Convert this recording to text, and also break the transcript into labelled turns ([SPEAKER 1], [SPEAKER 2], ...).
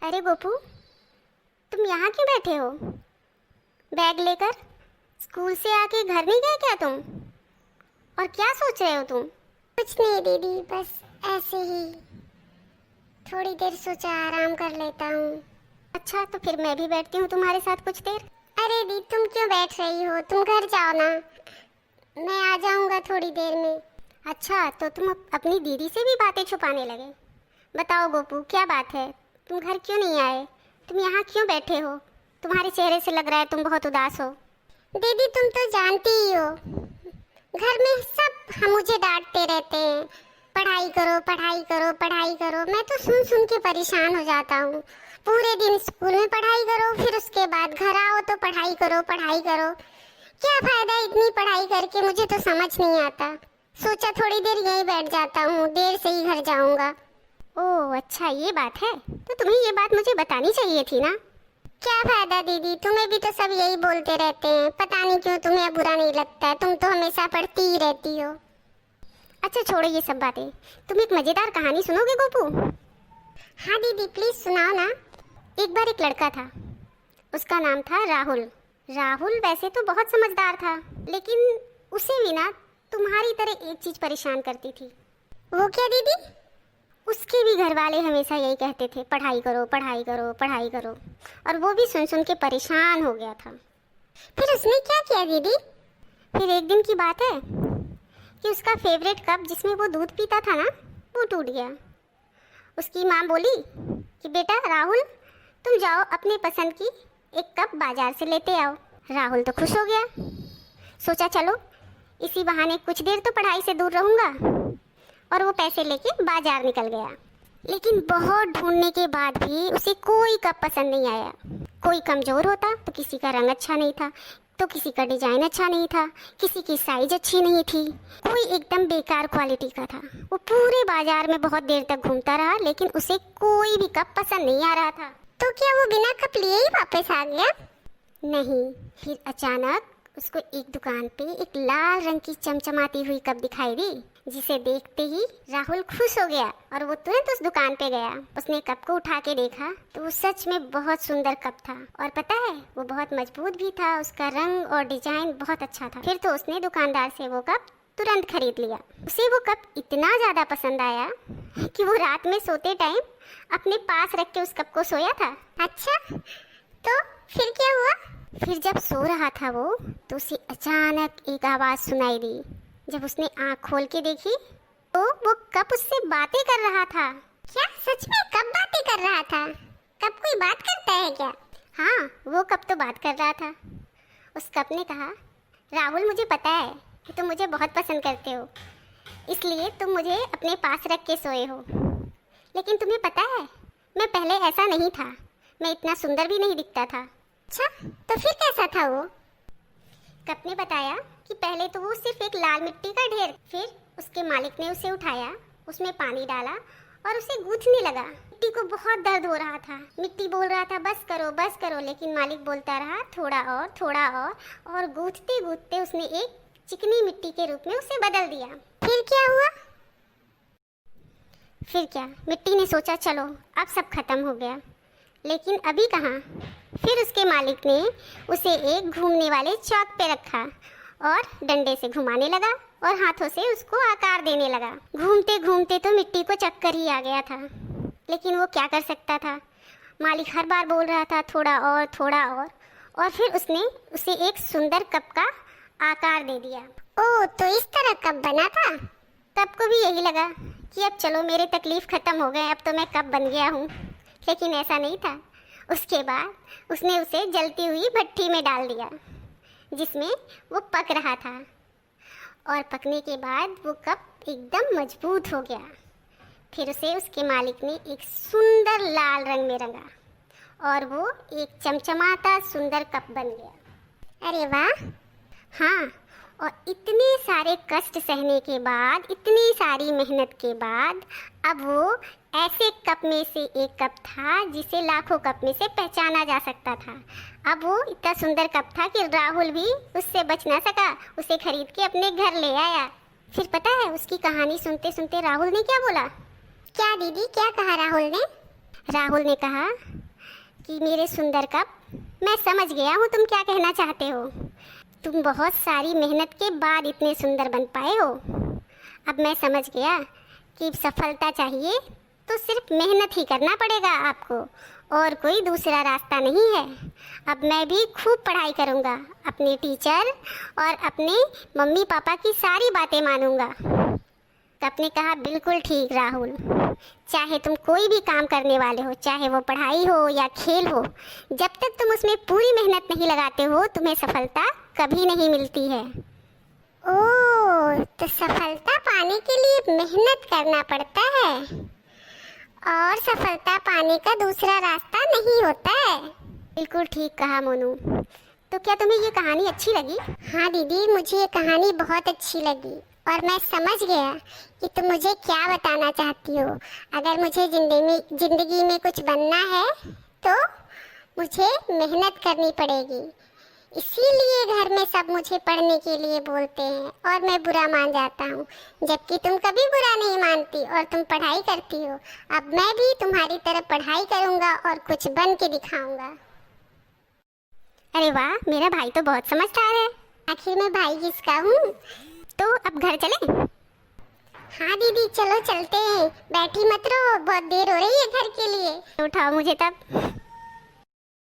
[SPEAKER 1] अरे गोपू, तुम यहाँ क्यों बैठे हो बैग लेकर? स्कूल से आके घर नहीं गए क्या तुम? और क्या सोच रहे हो तुम?
[SPEAKER 2] कुछ नहीं दीदी, बस ऐसे ही थोड़ी देर सोचा आराम कर लेता हूँ।
[SPEAKER 1] अच्छा, तो फिर मैं भी बैठती हूँ तुम्हारे साथ कुछ देर।
[SPEAKER 2] अरे दी, तुम क्यों बैठ रही हो? तुम घर जाओ ना, मैं आ जाऊँगा थोड़ी देर में।
[SPEAKER 1] अच्छा, तो तुम अपनी दीदी से भी बातें छुपाने लगे। बताओ गोपू, क्या बात है? तुम घर क्यों नहीं आए? तुम यहाँ क्यों बैठे हो? तुम्हारे चेहरे से लग रहा है तुम बहुत उदास हो।
[SPEAKER 2] दीदी, तुम तो जानती ही हो, घर में सब हम मुझे डांटते रहते हैं, पढ़ाई करो पढ़ाई करो पढ़ाई करो। मैं तो सुन सुन के परेशान हो जाता हूँ। पूरे दिन स्कूल में पढ़ाई करो, फिर उसके बाद घर आओ तो पढ़ाई करो पढ़ाई करो। क्या फायदा इतनी पढ़ाई करके? मुझे तो समझ नहीं आता। सोचा थोड़ी देर यहीं बैठ जाता हूँ, देर से ही घर जाऊँगा।
[SPEAKER 1] ओह अच्छा, ये बात है। तो तुम्हें ये बात मुझे बतानी चाहिए थी ना।
[SPEAKER 2] क्या फायदा दीदी, तुम्हें भी तो सब यही बोलते रहते हैं, पता नहीं क्यों तुम्हें बुरा नहीं लगता है। तुम तो हमेशा पढ़ती ही रहती हो।
[SPEAKER 1] अच्छा छोड़ो ये सब बातें, तुम एक मजेदार कहानी सुनोगे गोपू?
[SPEAKER 2] हाँ दीदी, प्लीज सुनाओ ना।
[SPEAKER 1] एक बार एक लड़का था, उसका नाम था राहुल। राहुल वैसे तो बहुत समझदार था, लेकिन उसे भी ना तुम्हारी तरह एक चीज परेशान करती थी।
[SPEAKER 2] वो क्या दीदी?
[SPEAKER 1] उसके भी घर वाले हमेशा यही कहते थे, पढ़ाई करो पढ़ाई करो पढ़ाई करो, और वो भी सुन सुन के परेशान हो गया था।
[SPEAKER 2] फिर उसने क्या किया दीदी?
[SPEAKER 1] फिर एक दिन की बात है कि उसका फेवरेट कप जिसमें वो दूध पीता था ना, वो टूट गया। उसकी माँ बोली कि बेटा राहुल, तुम जाओ अपने पसंद की एक कप बाजार से लेते आओ। राहुल तो खुश हो गया, सोचा चलो इसी बहाने कुछ देर तो पढ़ाई से दूर रहूँगा, और वो पैसे लेके बाजार निकल गया। लेकिन बहुत ढूंढने के बाद भी उसे कोई कप पसंद नहीं आया। कोई कमज़ोर होता तो किसी का रंग अच्छा नहीं था, तो किसी का डिजाइन अच्छा नहीं था, किसी की साइज अच्छी नहीं थी, कोई एकदम बेकार क्वालिटी का था। वो पूरे बाजार में बहुत देर तक घूमता रहा, लेकिन उसे कोई भी कप पसंद नहीं आ रहा था।
[SPEAKER 2] तो क्या वो बिना कप लिए ही वापस आ गया?
[SPEAKER 1] नहीं, फिर अचानक उसको एक दुकान पे एक लाल रंग की चमचमाती हुई कप दिखाई दी, जिसे देखते ही राहुल खुश हो गया और वो तुरंत उस दुकान पे गया। उसने कप को उठा के देखा तो वो सच में बहुत सुंदर कप था, और पता है वो बहुत मजबूत भी था, उसका रंग और डिजाइन बहुत अच्छा था। फिर तो उसने दुकानदार से वो कप तुरंत खरीद लिया। उसे वो कप इतना ज़्यादा पसंद आया कि वो रात में सोते टाइम अपने पास रख के उस कप को सोया था।
[SPEAKER 2] अच्छा, तो फिर क्या हुआ?
[SPEAKER 1] फिर जब सो रहा था वो, तो उसे अचानक एक आवाज़ सुनाई दी। जब उसने आँख खोल के देखी तो वो कप उससे बातें कर रहा था।
[SPEAKER 2] क्या सच में कप बातें कर रहा था? कप कोई बात करता है क्या?
[SPEAKER 1] हाँ, वो कप तो बात कर रहा था। उस कप ने कहा, राहुल मुझे पता है कि तुम मुझे बहुत पसंद करते हो, इसलिए तुम मुझे अपने पास रख के सोए हो। लेकिन तुम्हें पता है, मैं पहले ऐसा नहीं था, मैं इतना सुंदर भी नहीं दिखता था।
[SPEAKER 2] अच्छा, तो फिर कैसा था वो?
[SPEAKER 1] कप ने बताया कि पहले तो वो सिर्फ एक लाल मिट्टी का ढेर, फिर उसके मालिक ने उसे उठाया, उसमें पानी डाला और उसे गूंथने लगा। मिट्टी को बहुत दर्द हो रहा था, मिट्टी बोल रहा था बस करो, लेकिन मालिक बोलता रहा थोड़ा और गूंथते गूंथते उसने एक चिकनी मिट्टी के रूप में उसे बदल दिया।
[SPEAKER 2] फिर क्या हुआ?
[SPEAKER 1] फिर क्या, मिट्टी ने सोचा चलो अब सब खत्म हो गया, लेकिन अभी कहाँ। फिर उसके मालिक ने उसे एक घूमने वाले चौक पे रखा और डंडे से घुमाने लगा और हाथों से उसको आकार देने लगा। घूमते घूमते तो मिट्टी को चक्कर ही आ गया था, लेकिन वो क्या कर सकता था। मालिक हर बार बोल रहा था थोड़ा और फिर उसने उसे एक सुंदर कप का आकार दे दिया।
[SPEAKER 2] ओह, तो इस तरह कप बना था?
[SPEAKER 1] कप को भी यही लगा कि अब चलो मेरे तकलीफ खत्म हो गए, अब तो मैं कप बन गया हूँ। लेकिन ऐसा नहीं था। उसके बाद उसने उसे जलती हुई भट्टी में डाल दिया, जिसमें वो पक रहा था, और पकने के बाद वो कप एकदम मजबूत हो गया। फिर उसे उसके मालिक ने एक सुंदर लाल रंग में रंगा और वो एक चमचमाता सुंदर कप बन गया।
[SPEAKER 2] अरे वाह!
[SPEAKER 1] हाँ, और इतने सारे कष्ट सहने के बाद, इतनी सारी मेहनत के बाद, अब वो ऐसे कप में से एक कप था जिसे लाखों कप में से पहचाना जा सकता था। अब वो इतना सुंदर कप था कि राहुल भी उससे बच ना सका, उसे खरीद के अपने घर ले आया। फिर पता है उसकी कहानी सुनते सुनते राहुल ने क्या बोला?
[SPEAKER 2] क्या दीदी, क्या कहा राहुल ने?
[SPEAKER 1] राहुल ने कहा, कि मेरे सुंदर कप, मैं समझ गया हूँ तुम क्या कहना चाहते हो। तुम बहुत सारी मेहनत के बाद इतने सुंदर बन पाए हो। अब मैं समझ गया कि सफलता चाहिए तो सिर्फ मेहनत ही करना पड़ेगा आपको, और कोई दूसरा रास्ता नहीं है। अब मैं भी खूब पढ़ाई करूँगा, अपने टीचर और अपने मम्मी पापा की सारी बातें मानूंगा। आपने कहा बिल्कुल ठीक राहुल, चाहे तुम कोई भी काम करने वाले हो, चाहे वो पढ़ाई हो या खेल हो, जब तक तुम उसमें पूरी मेहनत नहीं लगाते हो तुम्हें सफलता कभी नहीं मिलती है।
[SPEAKER 2] ओह, तो सफलता पाने के लिए मेहनत करना पड़ता है और सफलता पाने का दूसरा रास्ता नहीं होता है।
[SPEAKER 1] बिल्कुल ठीक कहा मोनू। तो क्या तुम्हें ये कहानी अच्छी लगी?
[SPEAKER 2] हाँ दीदी, मुझे ये कहानी बहुत अच्छी लगी और मैं समझ गया कि तुम मुझे क्या बताना चाहती हो। अगर मुझे जिंदगी में कुछ बनना है तो मुझे मेहनत करनी पड़ेगी। इसीलिए घर में सब मुझे पढ़ने के लिए बोलते हैं और मैं बुरा मान जाता हूँ, जबकि तुम कभी बुरा नहीं मानती और तुम पढ़ाई करती हो। अब मैं भी तुम्हारी तरह पढ़ाई करूँगा और कुछ बन के दिखाऊंगा।
[SPEAKER 1] अरे वाह, मेरा भाई तो बहुत समझदार है।
[SPEAKER 2] आखिर मैं भाई किसका हूँ?
[SPEAKER 1] तो अब घर चले?
[SPEAKER 2] हाँ दीदी, चलो चलते हैं। बैठी मत रहो, बहुत देर हो रही है घर के लिए।
[SPEAKER 1] उठाओ मुझे तब।